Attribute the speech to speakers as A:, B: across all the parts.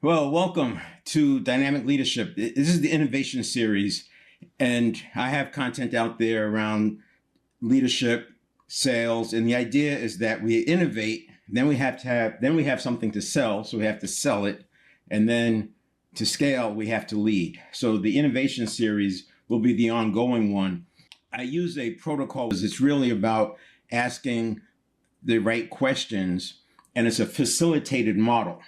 A: Well, welcome to Dynamic Leadership. This is the innovation series, and I have content out there around leadership, sales, and the idea is that we innovate, then we have something to sell, so we have to sell it, and then to scale, we have to lead. So the innovation series will be the ongoing one. I use a protocol. It's really about asking the right questions, and it's a facilitated model.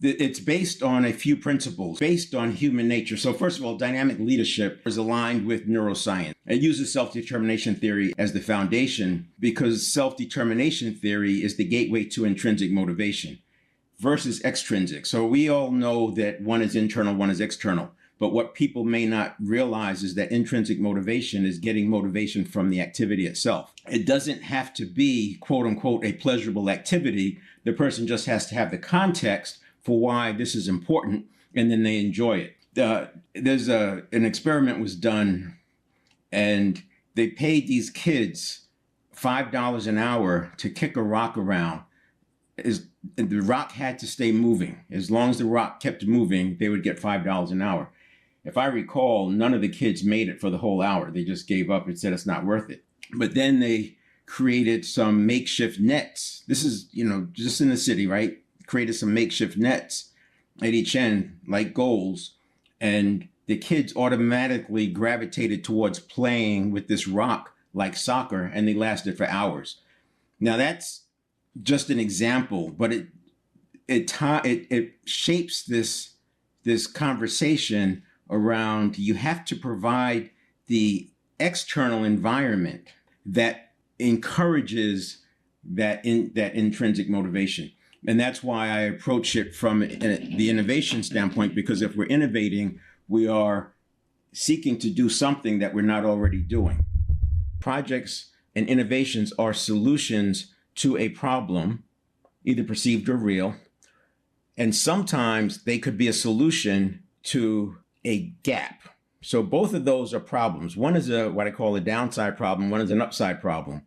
A: It's based on a few principles, based on human nature. So first of all, dynamic leadership is aligned with neuroscience. It uses self-determination theory as the foundation because self-determination theory is the gateway to intrinsic motivation versus extrinsic. So we all know that one is internal, one is external. But what people may not realize is that intrinsic motivation is getting motivation from the activity itself. It doesn't have to be, quote unquote, a pleasurable activity. The person just has to have the context for why this is important, and then they enjoy it. There's an experiment was done, and they paid these kids $5 an hour to kick a rock around. The rock had to stay moving. As long as the rock kept moving, they would get $5 an hour. If I recall, none of the kids made it for the whole hour. They just gave up and said it's not worth it. But then they created some makeshift nets. This is, just in the city, right? Created some makeshift nets at each end, like goals, and the kids automatically gravitated towards playing with this rock like soccer, and they lasted for hours. Now that's just an example, but it shapes this conversation around you have to provide the external environment that encourages that intrinsic motivation. And that's why I approach it from the innovation standpoint, because if we're innovating, we are seeking to do something that we're not already doing. Projects and innovations are solutions to a problem, either perceived or real. And sometimes they could be a solution to a gap. So both of those are problems. One is what I call a downside problem. One is an upside problem.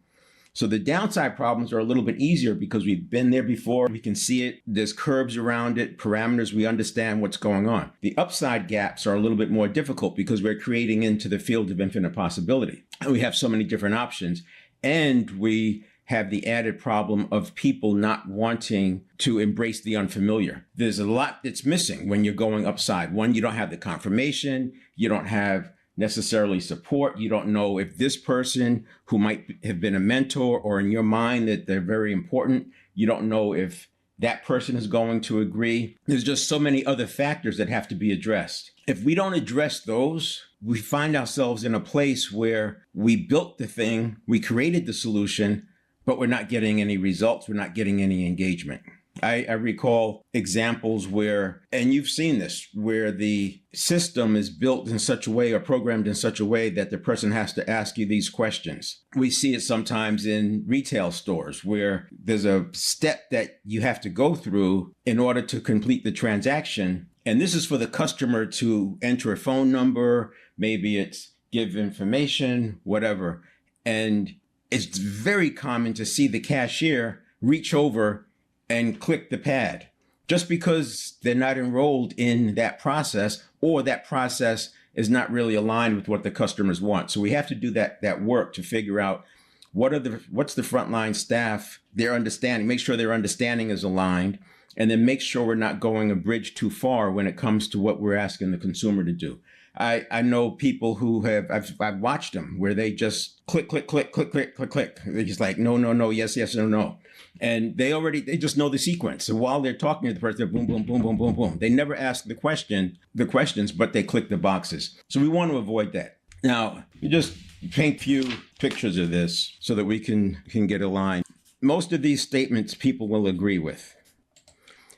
A: So the downside problems are a little bit easier because we've been there before. We can see it. There's curbs around it, parameters. We understand what's going on. The upside gaps are a little bit more difficult because we're creating into the field of infinite possibility. And we have so many different options. And we have the added problem of people not wanting to embrace the unfamiliar. There's a lot that's missing when you're going upside. One, you don't have the confirmation. You don't have necessarily support. You don't know if this person who might have been a mentor or in your mind that they're very important, you don't know if that person is going to agree. There's just so many other factors that have to be addressed. If we don't address those, we find ourselves in a place where we built the thing, we created the solution, but we're not getting any results. We're not getting any engagement. I recall examples where, and you've seen this, where the system is built in such a way or programmed in such a way that the person has to ask you these questions. We see it sometimes in retail stores where there's a step that you have to go through in order to complete the transaction. And this is for the customer to enter a phone number, maybe it's give information, whatever. And it's very common to see the cashier reach over and click the pad just because they're not enrolled in that process, or that process is not really aligned with what the customers want. So we have to do that work to figure out what's the frontline staff, their understanding, make sure their understanding is aligned, and then make sure we're not going a bridge too far when it comes to what we're asking the consumer to do. I know people who I've watched them where they just click. They're just like, no, yes, no. And they just know the sequence. So while they're talking to the person, they're boom, boom, boom, boom, boom, boom. They never ask the questions, but they click the boxes. So we want to avoid that. Now, you just paint few pictures of this so that we can get aligned. Most of these statements people will agree with.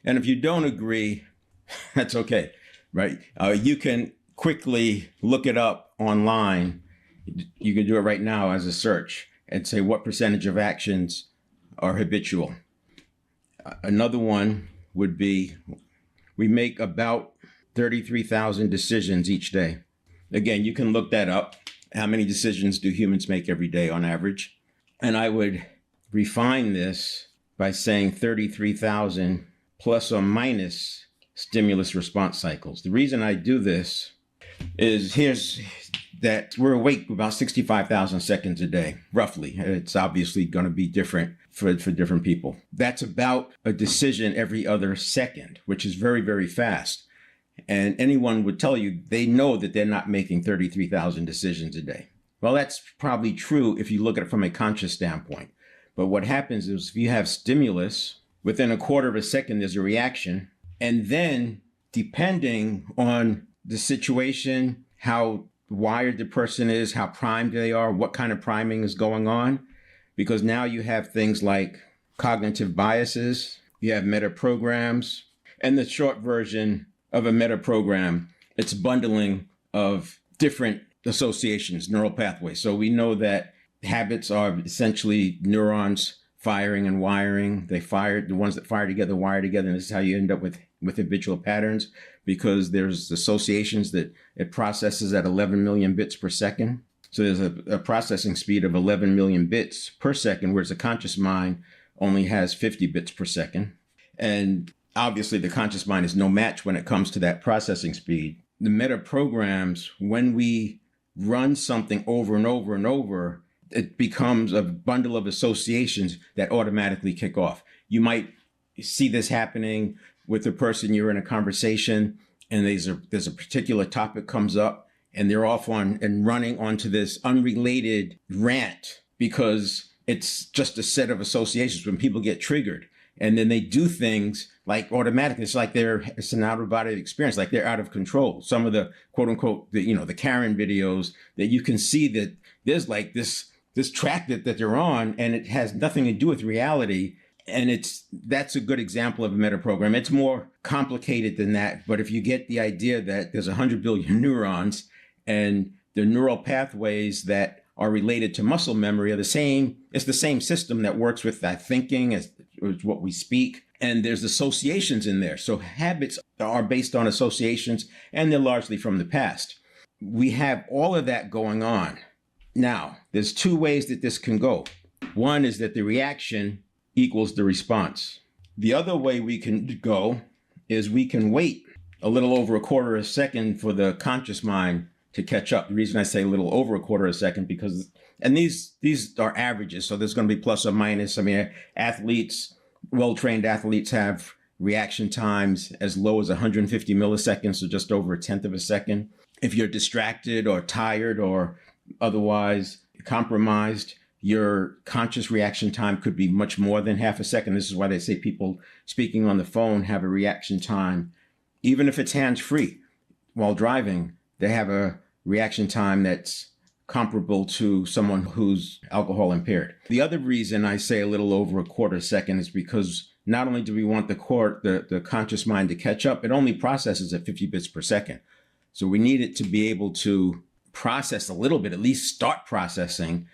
A: And if you don't agree, that's okay, right? You can quickly look it up online. You can do it right now as a search and say what percentage of actions are habitual. Another one would be we make about 33,000 decisions each day. Again, you can look that up. How many decisions do humans make every day on average? And I would refine this by saying 33,000 plus or minus stimulus response cycles. The reason I do this is here's that we're awake about 65,000 seconds a day, roughly. It's obviously going to be different for different people. That's about a decision every other second, which is very, very fast. And anyone would tell you they know that they're not making 33,000 decisions a day. Well, that's probably true if you look at it from a conscious standpoint. But what happens is if you have stimulus, within a quarter of a second, there's a reaction. And then depending on the situation, how wired the person is, how primed they are, what kind of priming is going on, because now you have things like cognitive biases, you have meta programs, and the short version of a meta program, it's bundling of different associations, neural pathways. So we know that habits are essentially neurons firing and wiring. They fire, the ones that fire together, wire together, and this is how you end up with habitual patterns, because there's associations that it processes at 11 million bits per second. So there's a processing speed of 11 million bits per second, whereas the conscious mind only has 50 bits per second. And obviously the conscious mind is no match when it comes to that processing speed. The meta programs, when we run something over and over and over, it becomes a bundle of associations that automatically kick off. You might see this happening with a person you're in a conversation, and there's a particular topic comes up, and they're off on and running onto this unrelated rant because it's just a set of associations when people get triggered. And then they do things like automatically. It's like it's an out-of-body experience, like they're out of control. Some of the quote unquote, the Karen videos that you can see that there's like this track that they're on, and it has nothing to do with reality. And that's a good example of a meta program. It's more complicated than that. But if you get the idea that there's 100 billion neurons and the neural pathways that are related to muscle memory are the same, it's the same system that works with that thinking as what we speak. And there's associations in there. So habits are based on associations, and they're largely from the past. We have all of that going on. Now, there's two ways that this can go. One is that the reaction equals the response. The other way we can go is we can wait a little over a quarter of a second for the conscious mind to catch up. The reason I say a little over a quarter of a second because, and these are averages, so there's going to be plus or minus. I mean, athletes, well-trained athletes have reaction times as low as 150 milliseconds, so just over a tenth of a second. If you're distracted or tired or otherwise compromised, your conscious reaction time could be much more than half a second. This is why they say people speaking on the phone have a reaction time, even if it's hands-free while driving, they have a reaction time that's comparable to someone who's alcohol impaired. The other reason I say a little over a quarter second is because not only do we want the conscious mind to catch up, it only processes at 50 bits per second. So we need it to be able to process a little bit, at least start processing,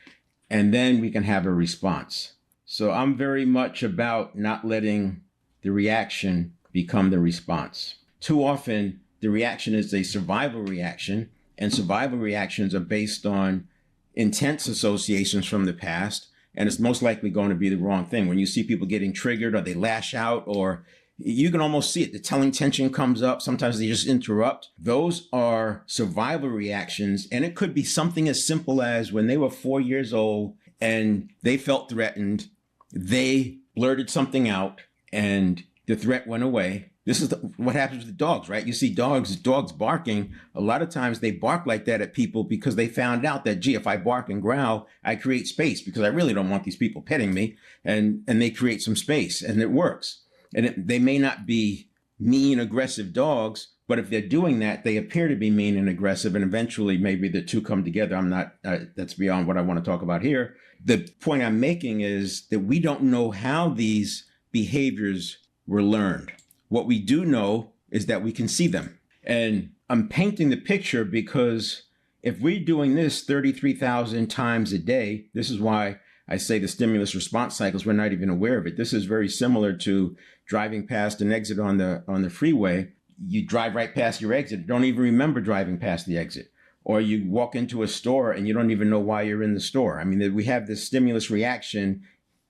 A: and then we can have a response. So I'm very much about not letting the reaction become the response. Too often, the reaction is a survival reaction, and survival reactions are based on intense associations from the past, and it's most likely going to be the wrong thing. When you see people getting triggered or they lash out, or you can almost see it, the telling tension comes up, sometimes they just interrupt. Those are survival reactions, and it could be something as simple as when they were 4 years old and they felt threatened, they blurted something out and the threat went away. This is what happens with dogs, right? You see dogs barking. A lot of times they bark like that at people because they found out that, gee, if I bark and growl, I create space because I really don't want these people petting me. And they create some space, and it works. And they may not be mean, aggressive dogs, but if they're doing that, they appear to be mean and aggressive. And eventually maybe the two come together. That's beyond what I want to talk about here. The point I'm making is that we don't know how these behaviors were learned. What we do know is that we can see them. And I'm painting the picture because if we're doing this 33,000 times a day, this is why I say the stimulus response cycles, we're not even aware of it. This is very similar to driving past an exit on the freeway. You drive right past your exit, don't even remember driving past the exit. Or you walk into a store and you don't even know why you're in the store. I mean, we have this stimulus reaction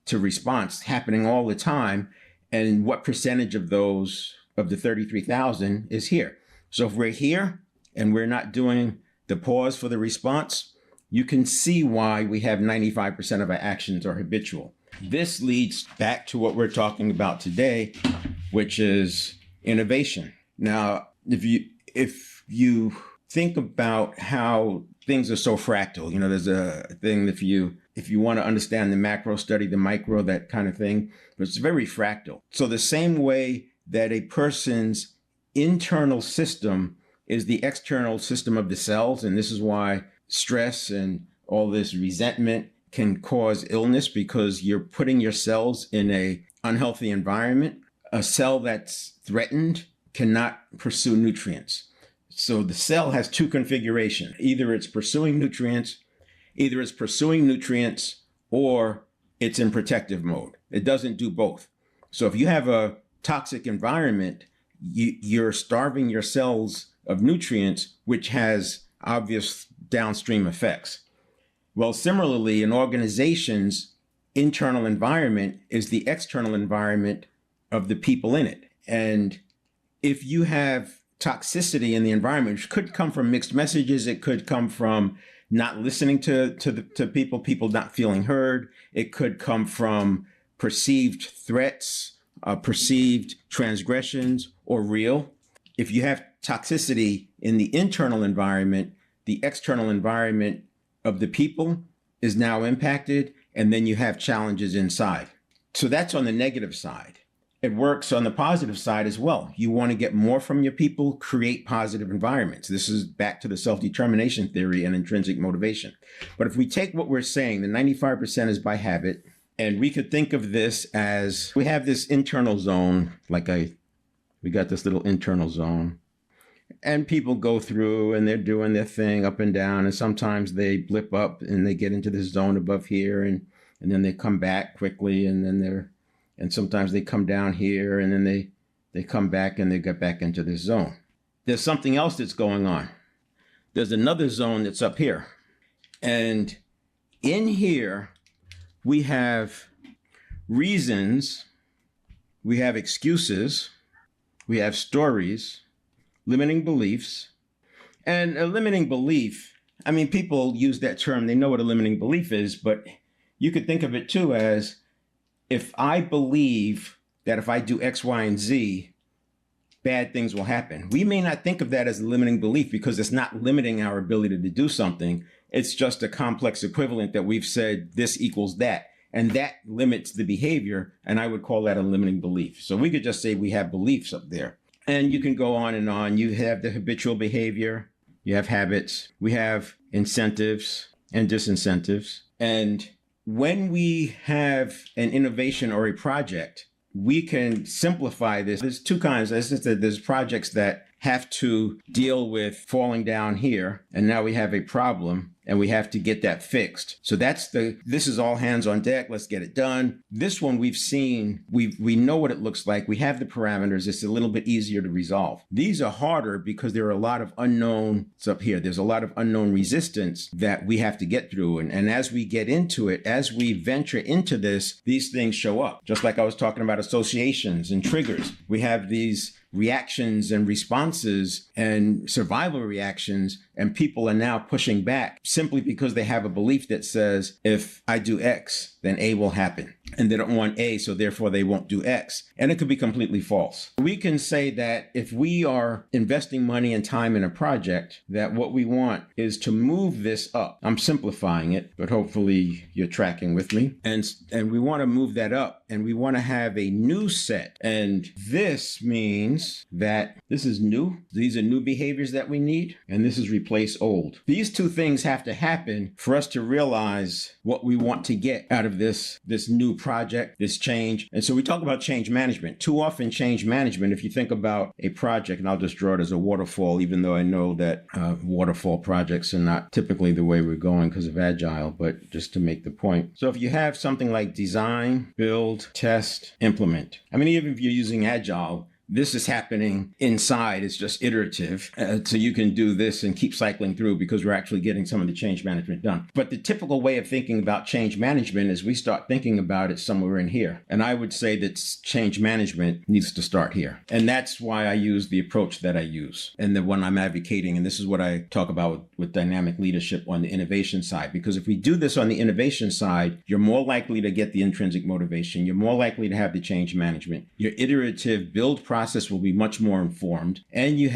A: to response happening all the time. And what percentage of those of the 33,000 is here. So if we're here and we're not doing the pause for the response, you can see why we have 95% of our actions are habitual. This leads back to what we're talking about today, which is innovation. Now, if you think about how things are so fractal, there's a thing, if you want to understand the macro, study the micro, that kind of thing, but it's very fractal. So the same way that a person's internal system is the external system of the cells, and this is why stress and all this resentment can cause illness, because you're putting your cells in a unhealthy environment. A cell that's threatened cannot pursue nutrients. So the cell has two configurations. Either it's pursuing nutrients, or it's in protective mode. It doesn't do both. So if you have a toxic environment, you're starving your cells of nutrients, which has obvious downstream effects. Well, similarly, an organization's internal environment is the external environment of the people in it. And if you have toxicity in the environment, which could come from mixed messages, it could come from not listening to people not feeling heard, it could come from perceived threats, perceived transgressions, or real. If you have toxicity in the internal environment, the external environment of the people is now impacted, and then you have challenges inside. So that's on the negative side. It works on the positive side as well. You want to get more from your people, create positive environments. This is back to the self-determination theory and intrinsic motivation. But if we take what we're saying, the 95% is by habit, and we could think of this as, we have this internal zone, we got this little internal zone, and people go through and they're doing their thing up and down, and sometimes they blip up and they get into this zone above here, and then they come back quickly, and sometimes they come down here, and then they come back and they get back into this zone. There's something else that's going on. There's another zone that's up here. And in here, we have reasons, we have excuses, we have stories, limiting beliefs. And a limiting belief, people use that term, they know what a limiting belief is, but you could think of it too as, if I believe that if I do X, Y, and Z, bad things will happen. We may not think of that as a limiting belief because it's not limiting our ability to do something. It's just a complex equivalent that we've said this equals that. And that limits the behavior. And I would call that a limiting belief. So we could just say we have beliefs up there. And you can go on and on. You have the habitual behavior. You have habits. We have incentives and disincentives. And when we have an innovation or a project, we can simplify this. There's two kinds. There's projects that have to deal with falling down here, and now we have a problem, and we have to get that fixed. So this is all hands on deck. Let's get it done. This one we've seen, we know what it looks like. We have the parameters. It's a little bit easier to resolve. These are harder because there are a lot of unknowns up here. There's a lot of unknown resistance that we have to get through. And as we get into it, as we venture into this, these things show up. Just like I was talking about associations and triggers. We have these reactions and responses and survival reactions, and people are now pushing back simply because they have a belief that says, if I do X, then A will happen. And they don't want A, so therefore they won't do X. And it could be completely false. We can say that if we are investing money and time in a project, that what we want is to move this up. I'm simplifying it, but hopefully you're tracking with me. And we want to move that up, and we want to have a new set. And this means that this is new. These are new behaviors that we need, and this is replace old. These two things have to happen for us to realize what we want to get out of this new project, this change. And so we talk about change management. Too often change management, if you think about a project, and I'll just draw it as a waterfall, even though I know that waterfall projects are not typically the way we're going because of agile, but just to make the point. So if you have something like design, build, test, implement. Even if you're using agile, This is happening inside. It's just iterative. So you can do this and keep cycling through because we're actually getting some of the change management done. But the typical way of thinking about change management is we start thinking about it somewhere in here. And I would say that change management needs to start here. And that's why I use the approach that I use and the one I'm advocating. And this is what I talk about with dynamic leadership on the innovation side. Because if we do this on the innovation side, you're more likely to get the intrinsic motivation. You're more likely to have the change management. Your iterative build process will be much more informed, and you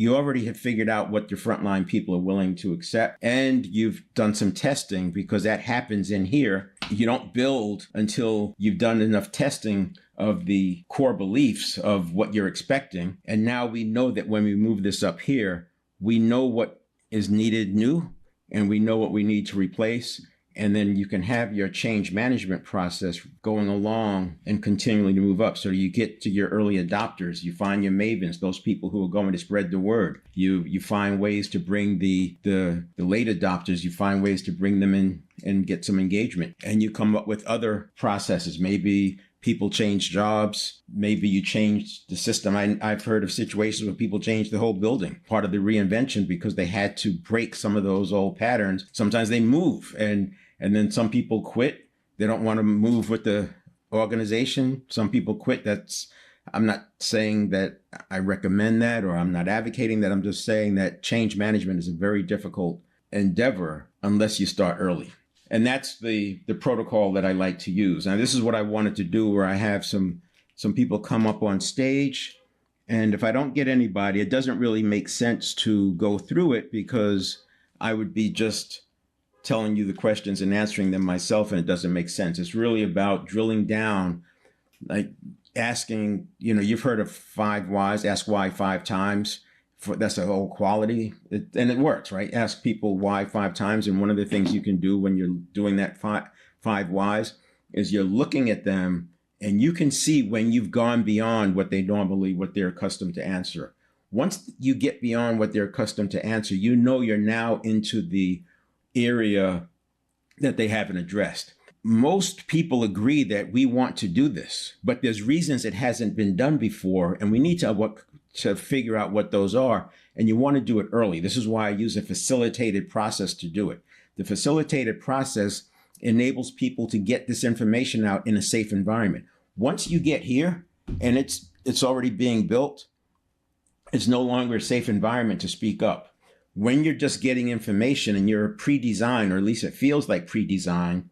A: already have figured out what your frontline people are willing to accept, and you've done some testing because that happens in here. You don't build until you've done enough testing of the core beliefs of what you're expecting. And now we know that when we move this up here, we know what is needed new, and we know what we need to replace. And then you can have your change management process going along and continually to move up. So you get to your early adopters, you find your mavens, those people who are going to spread the word. You find ways to bring the late adopters, you find ways to bring them in and get some engagement. And you come up with other processes. Maybe people change jobs. Maybe you change the system. I've heard of situations where people change the whole building, part of the reinvention, because they had to break some of those old patterns. Sometimes they move and then some people quit. They don't want to move with the organization. Some people quit. I'm not saying that I recommend that or I'm not advocating that. I'm just saying that change management is a very difficult endeavor unless you start early. And that's the protocol that I like to use. Now, this is what I wanted to do, where I have some people come up on stage. And if I don't get anybody, it doesn't really make sense to go through it because I would be just telling you the questions and answering them myself, and it doesn't make sense. It's really about drilling down, like asking, you've heard of 5 whys, ask why 5 times. That's a whole quality, and it works, right? Ask people why 5 times. And one of the things you can do when you're doing that five whys is you're looking at them and you can see when you've gone beyond what they're accustomed to answer. Once you get beyond what they're accustomed to answer, you're now into the area that they haven't addressed. Most people agree that we want to do this, but there's reasons it hasn't been done before, and we need to figure out what those are, and you want to do it early. This is why I use a facilitated process to do it. The facilitated process enables people to get this information out in a safe environment. Once you get here and it's already being built, it's no longer a safe environment to speak up. When you're just getting information and you're pre-designed, or at least it feels like pre-design,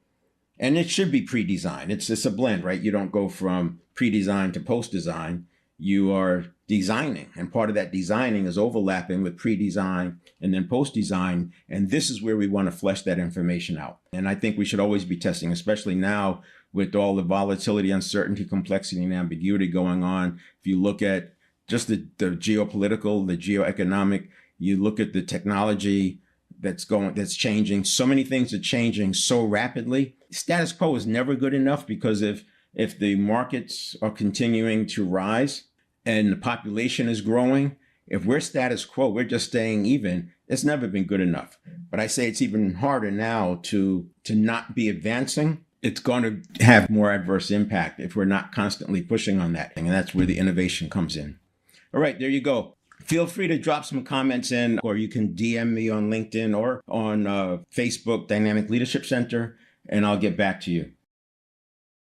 A: and it should be pre-designed. It's a blend, right? You don't go from pre-design to post-design. You are designing, and part of that designing is overlapping with pre-design and then post-design. And this is where we want to flesh that information out. And I think we should always be testing, especially now with all the volatility, uncertainty, complexity, and ambiguity going on. If you look at just the geopolitical, the geoeconomic, you look at the technology that's changing. So many things are changing so rapidly. Status quo is never good enough, because if the markets are continuing to rise and the population is growing, if we're status quo, we're just staying even, it's never been good enough. But I say it's even harder now to not be advancing. It's going to have more adverse impact if we're not constantly pushing on that thing. And that's where the innovation comes in. All right, there you go. Feel free to drop some comments in, or you can DM me on LinkedIn or on Facebook, Dynamic Leadership Center, and I'll get back to you.